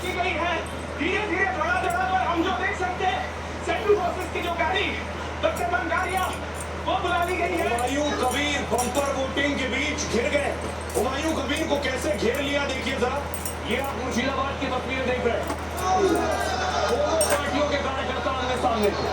की गई है। धीरे धीरे धड़ाधड़ पर हम जो देख सकते हैं सेंट्रल फोर्सेस की जो गाड़ी डॉक्टर बंगारिया वो बुला ली गई है। हुमायूं कबीर बम्पर वोटिंग के बीच घिर गए। हुमायूं कबीर को कैसे घेर लिया देखिए जरा। ये आप मुर्शिदाबाद की तस्वीरें देख रहे हैं। दोनों पार्टियों के कार्यकर्ता आमने सामने थे।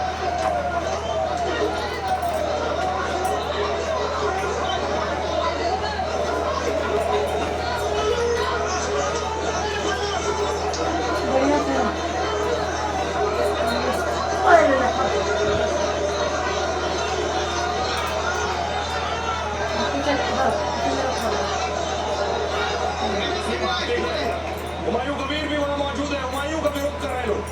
हुमायूं कबीर भी वहां मौजूद है। हुमायूं का विरोध कर रहे हैं लोग।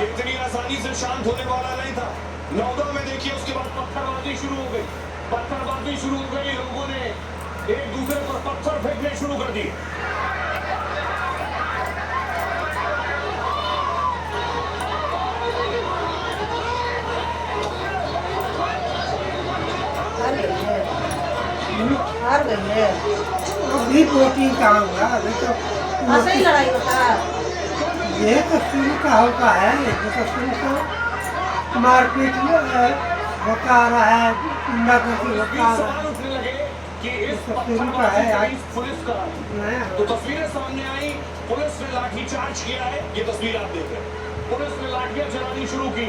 ये इतनी आसानी से शांत होने वाला नहीं था। नौदा में देखिए उसके बाद पत्थरबाजी शुरू हो गई। पत्थरबाजी शुरू हो गई। लोगों ने एक दूसरे पर पत्थर फेंकने शुरू कर दिए। हार गई है। अभी वोटिंग कहाँ हुआ? अभी तो ऐसे ही लड़ाई होता है। ये तो शुरू का होता है। ये तो शुरू का मारपीट होता रहा है, गुंडागर्दी होता रहा सवाल है। उठने लगे कि इस शुरू का पत्थरबाजी है के आज। बीच पुलिस का तो तस्वीरें सामने आई। पुलिस ने लाठीचार्ज किया है। ये तस्वीर आप देख रहे हैं। पुलिस ने लाठियां चलानी शुरू की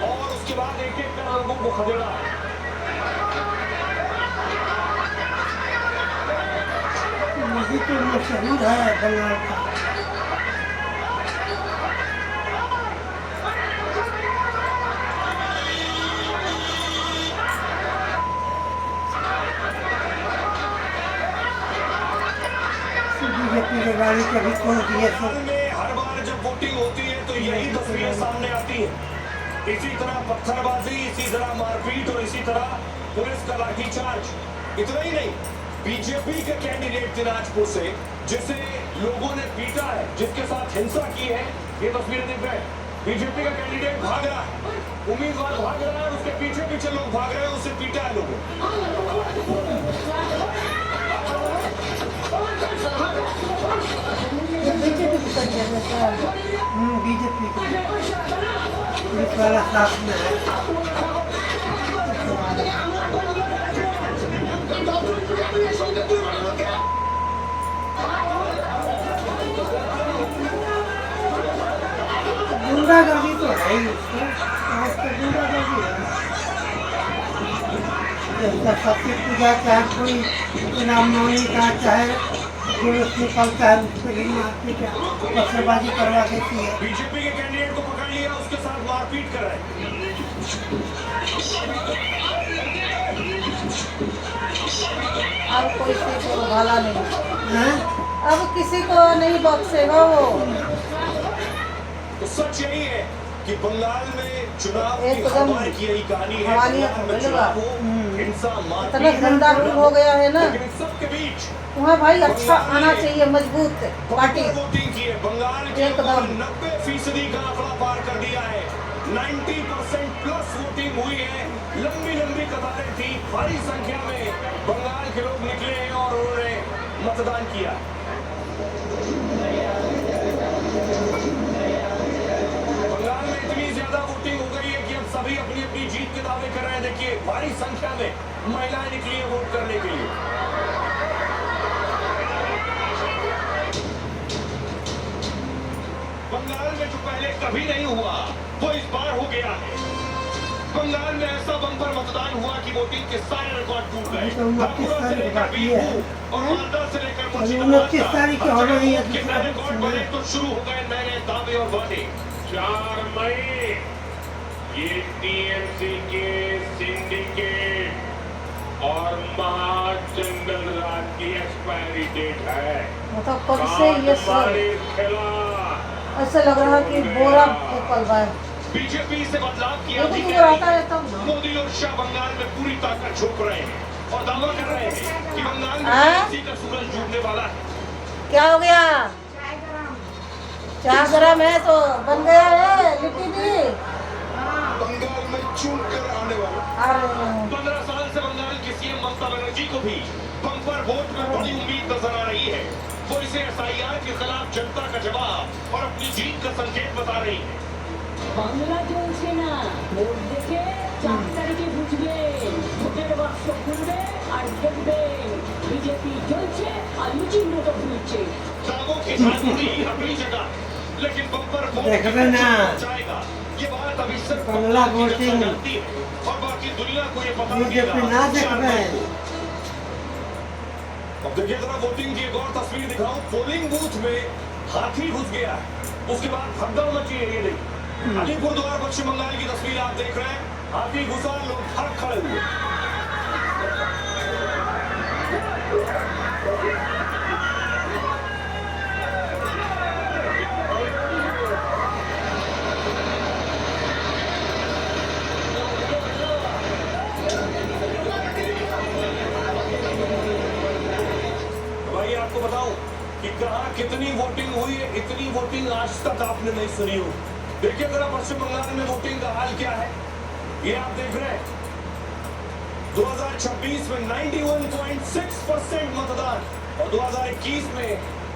और उसके बाद एक एक कर लोगों को खदेड़ा। ये तो मशहूर है बंगाल का। बीजेपी की गाड़ी कभी खोल दिए तो बंगाल में हर बार जब वोटिंग होती है तो यही तस्वीरें सामने आती है। इसी तरह पत्थरबाजी, इसी तरह मारपीट और इसी तरह पुलिस का लाठीचार्ज। इतना ही नहीं, बीजेपी के कैंडिडेट दिनाजपुर से जिसे लोगों ने पीटा है, जिसके साथ हिंसा की है, ये तस्वीरें देख रहे हैं। बीजेपी का कैंडिडेट भाग रहा है, उम्मीदवार भाग रहा है, उसके पीछे पीछे लोग भाग रहे हैं, उसे पीटा है लोगों। बीजेपी की तरफ से बीजेपी का पुलिस वाला साथ में है। गुंडागर्दी तो है ही उसको। आज तो गुंडागर्दी है। जैसा सत्य पूजा चाहे कोई रामनवमी का चाहे जुलूस निकलता है उसको भी मारपीट पत्थरबाजी करवा देती है। बीजेपी के कैंडिडेट को पकड़ लिया, उसके साथ मारपीट कर रहे हैं। अब कोई किसी को भाला नहीं। हैं? अब किसी को नहीं बख्शेगा वो। तो सच यही है कि बंगाल में चुनाव की एकदम हर बार की यही कहानी है। हमारी बंगाल में चुनाव हो, हिंसा, इतना मारपीट, गंदा रूप हो गया है ना। लेकिन इन सबके बीच वहाँ भाई अच्छा आना चाहिए, मजबूत पार्टी। वोटिंग की है। बंगाल के एकदम। लोगों ने 90% का आंकड़ा पार कर दिया है। 90% प्लस वोटिंग हुई है। लंबी लंबी कतारें थी। भारी संख्या में बंगाल के लोग निकले हैं और उन्होंने मतदान किया। बंगाल में इतनी ज्यादा वोटिंग हो गई है कि अब सभी अपनी अपनी जीत के दावे कर रहे हैं। देखिए, भारी संख्या में महिलाएं निकली है वोट करने के लिए। बंगाल में जो पहले कभी नहीं हुआ वो इस बार हो गया है। बंगाल में ऐसा बम्पर मतदान हुआ कि वोटिंग के सारे रिकॉर्ड टूट गए। तो 29 बांकुड़ा से तारीख लेकर बाकी है। बीरभूम और मालदा से लेकर अभी मुर्शिदाबाद 29 तारीख की होना ही है। के नए रिकॉर्ड बने तो शुरू हो गए नए नए दावे और वादे। 4 मई ये टीएमसी के सिंडिकेट और महाजंगल राज की एक्सपायरी डेट है। मतलब कब से ये सब हमारे खिलाफ ऐसे लग रहा है कि बोरा ऊपर है। बीजेपी से बदलाव किया ये तो आता है तब ना। मोदी और शाह बंगाल में पूरी ताकत झोंक रहे हैं और दावा कर रहे हैं कि बंगाल में हाँ? किसी का सूरज डूबने वाला है। क्या हो गया? 4 ग्राम है तो बन गया है लिट्टी भी। बंगाल में चूक कर आने वाला। अरे 15 साल से बंगाल की सीएम ममता बनर्जी को भी बम्पर वोट में बड़ी उम्मीद नजर आ रही है। वो इसे एसआईआर के खिलाफ जनता का जवाब और अपनी जीत का संकेत बता रही है। বাংলা চলছে না, ভোট দেখে 4 তারিখে বুঝবে, ভোটের বাক্স খুলবে আর দেখবে বিজেপি জ্বলছে আর লুচির মতো ফুলছে। दावों की झांकी अपनी जगह, लेकिन बम्पर वोट देख रहे ना। जाएगा। ये बात अभी सिर्फ बंगला बंगाल की जनता वोटिंग। जानती है और बाकी दुनिया को ये पता बीजेपी ना देख रहे हैं। अब देखिए जरा वोटिंग की एक और तस्वीर दिखाऊं। पोलिंग बूथ में हाथी घुस गया है, उसके बाद भगदड़ मची है। ये देखिए अलीपुरद्वार पश्चिम बंगाल की तस्वीर आप देख रहे हैं। हाथी घुसा, लोग फर्क खड़े हुए। भाई आपको बताऊं कि कहां कितनी वोटिंग हुई है, इतनी वोटिंग आज तक आपने नहीं सुनी हो। देखिए जरा पश्चिम बंगाल में वोटिंग का हाल क्या है, ये आप देख रहे हैं। 2026 में 91.6% मतदान और 2021 में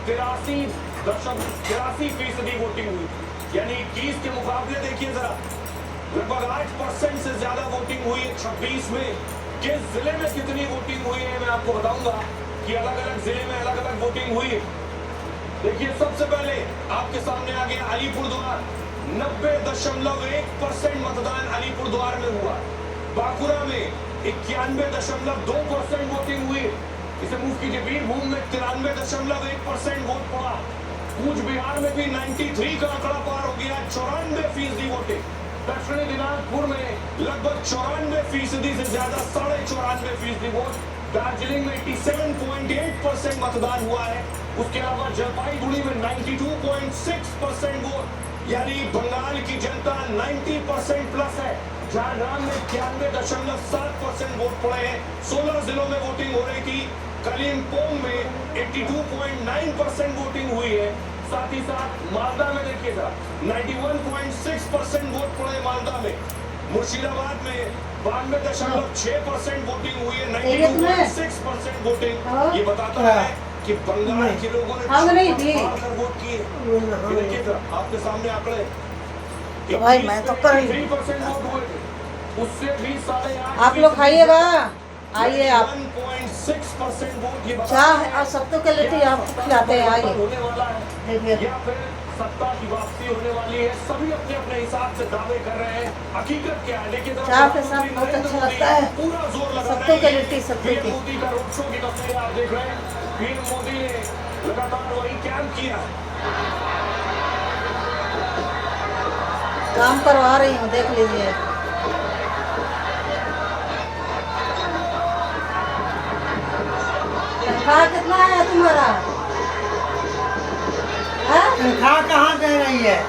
83.83% वोटिंग हुई। यानी 21 के मुकाबले देखिए जरा लगभग 8% से ज्यादा वोटिंग हुई है 26 में। किस जिले में कितनी वोटिंग हुई है मैं आपको बताऊंगा कि अलग अलग जिले में अलग अलग वोटिंग हुई है। देखिए सबसे पहले आपके सामने आ गया अलीपुरद्वार। 90.1% मतदान अलीपुरद्वार में हुआ। बांकुड़ा में 91.2% वोटिंग हुई। इसे मूव कीजिए। बीरभूम में 93.1% वोट पड़ा। कूच बिहार में भी 93 का आंकड़ा पार हो गया। 94% वोटिंग। दक्षिणी दिनाजपुर में लगभग 94% से ज्यादा 94.5% वोट। दार्जिलिंग में 87.8% मतदान हुआ है। उसके अलावा जलपाईगुड़ी में 92.6% वोट। यानी बंगाल की जनता 90% प्लस है। झारखंड में 91.7% वोट पड़े हैं। 16 जिलों में वोटिंग हो रही थी। कलिम्पोंग में 82.9% वोटिंग हुई है। साथ ही साथ मालदा में देखिए जरा 91.6% वोट पड़े मालदा में। मुर्शिदाबाद में 92.6% वोटिंग हुई है। 92.6% वोटिंग। ये बताता है कि बंगाल के लोगों ने नहीं थी। वोट किए। ये देखिए जरा आपके सामने आंकड़े। तो भाई मैं तो कर रही हूँ। 3% वोट हुए थे। उससे भी 8.5% आप लोग खाइएगा, आइए आप 1.6% वोट। ये चाह और सत्तू के लिट्टी आप खिलाते हैं, आइए होने वाला है देखिए। या फिर सत्ता की वापसी होने वाली है। सभी अपने अपने हिसाब से दावे कर रहे हैं। हकीकत क्या है देखिए जरा। चाह के साथ बहुत अच्छा लगता है। पूरा जोर लगा सत्तू के लिट्टी, सत्तू पीएम की। मोदी का रोड शो की तस्वीर आप देख रहे हैं। पीएम मोदी ने लगातार वही कैंप किया। काम करवा रही हूँ, देख लीजिए। तनख्वाह कितना है तुम्हारा? हैं? तनख्वाह कहाँ दे रही है?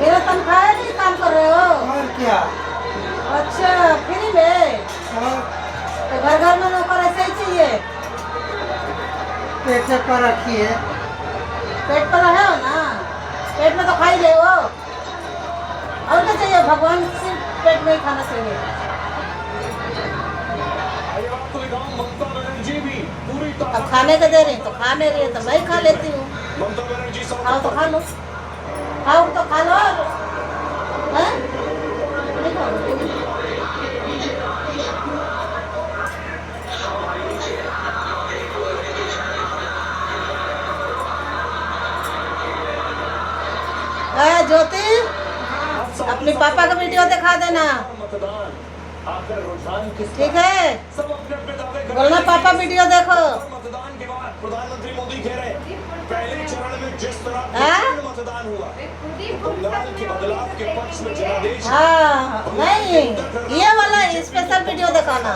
मेरा तनख्वाह है नहीं, काम कर रहे हो? और क्या? अच्छा फ्री में? और तो घर घर में नौकर ऐसे ही चाहिए। पैसे पर रखिए। पेट पर है हो ना, पेट में तो खा ही ले हो। और क्या चाहिए? भगवान सिर्फ पेट में ही खाना चाहिए। आइए आपको दिखाऊं ममता बनर्जी भी पूरी अब ताकत। खाने के दे रही तो खाने रही है तो मैं ही खा लेती हूँ। ममता बनर्जी खाओ तो खा लो, खाओ तो खा लो। हैं? नहीं खाओगे? ज्योति अपने पापा का वीडियो दिखा देना, मतदान आखिर रुझान किस ठीक है? सब अपने अपने दावे कर बोलना पापा वीडियो देखो। मतदान के बाद प्रधानमंत्री मोदी कह रहे हैं पहले चरण में जिस तरह हाँ? मतदान हुआ बंगाल के बदलाव के पक्ष में जनादेश हाँ नहीं, ये वाला स्पेशल वीडियो दिखाना।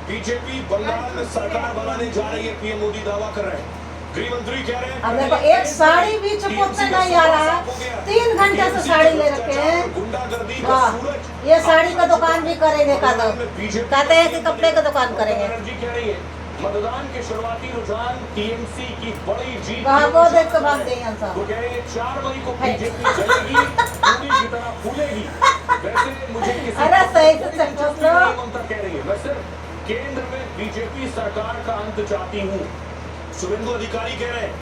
बीजेपी बंगाल में सरकार बनाने जा रही है। पीएम मोदी दावा कर रहे हैं। गृह मंत्री कह रहे हैं अब देखो एक साड़ी भी चुपते नहीं आ रहा है। 3 घंटे से साड़ी ले रखे हैं। गुंडागर्दी का वाह, सूरज ये साड़ी का दुकान भी करेंगे का दो। कहते हैं कि कपड़े का दुकान करेंगे। बनर्जी कह रही है मतदान के शुरुआती रुझान टीएमसी की बड़ी जीत कहाँ को देख के भाग गए यहाँ सब। वो कह रहे हैं 4 मई को बीजेपी जलेगी, पूरी की तरह फूलेगी। वैसे मुझे किसी अरे सही से दिलचस्पी चक्कर नहीं, ममता कह रही है मैं सिर्फ केंद्र में बीजेपी सरकार का अंत चाहती हूँ। शुभेंदु अधिकारी कह रहे हैं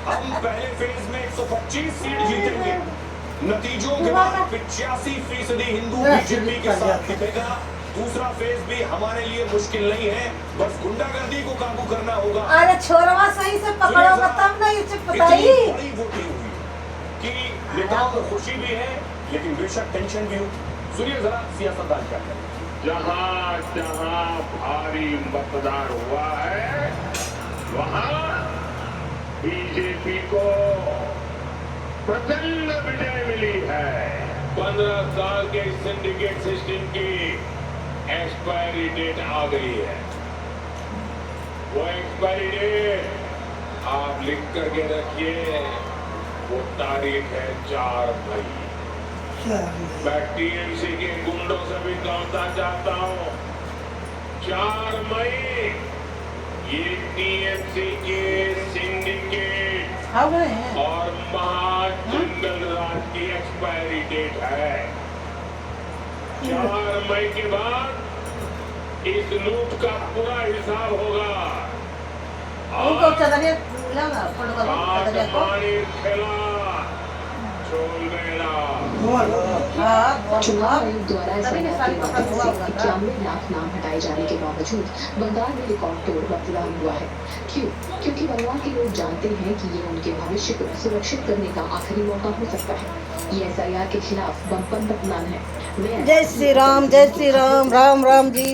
हम पहले फेज में 125 सीट जीतेंगे। नतीजों के बाद 85% हिंदू बीजेपी के साथ दिखेगा। दूसरा फेज भी हमारे लिए मुश्किल नहीं है, बस गुंडागर्दी को काबू करना होगा। अरे छोरवा सही से पकड़ोगा तब ना ये चुप बताई। इतनी बड़ी वोटिंग हुई कि नेताओं को खुशी भी है लेकिन बेशक टेंशन भी हो। सुनिए जरा सियासतदान क्या कहते हैं। जहां जहां भारी मतदान हुआ है वहां बीजेपी को प्रचंड विजय मिली है। 15 साल के सिंडिकेट सिस्टम की एक्सपायरी डेट आ गई है। वो एक्सपायरी डेट आप लिख करके रखिए, वो तारीख है 4 मई। मैं टीएमसी के गुंडों से भी कहना चाहता हूँ 4 मई ये टीएमसी के सिंडिकेट और महाजंगल राज की एक्सपायरी डेट है। 4 मई के बाद इस लूट का पूरा हिसाब होगा। उनको चदरिया मिला ना फोटो का चदरिया को। पानी खेला छोड़ देना। हाँ चुनाव आयोग द्वारा तभी के साथ पता हुआ होगा ना। 91 लाख नाम हटाए जाने के बावजूद बंगाल में रिकॉर्ड तोड़ मतदान हुआ है। क्यों? क्योंकि बंगाल के लोग जानते हैं कि ये उनके भविष्य को सुरक्षित करने का आखिरी मौका हो सकता है। ये एसआईआर के खिलाफ बंपर मतदान है। जय श्री राम राम राम जी।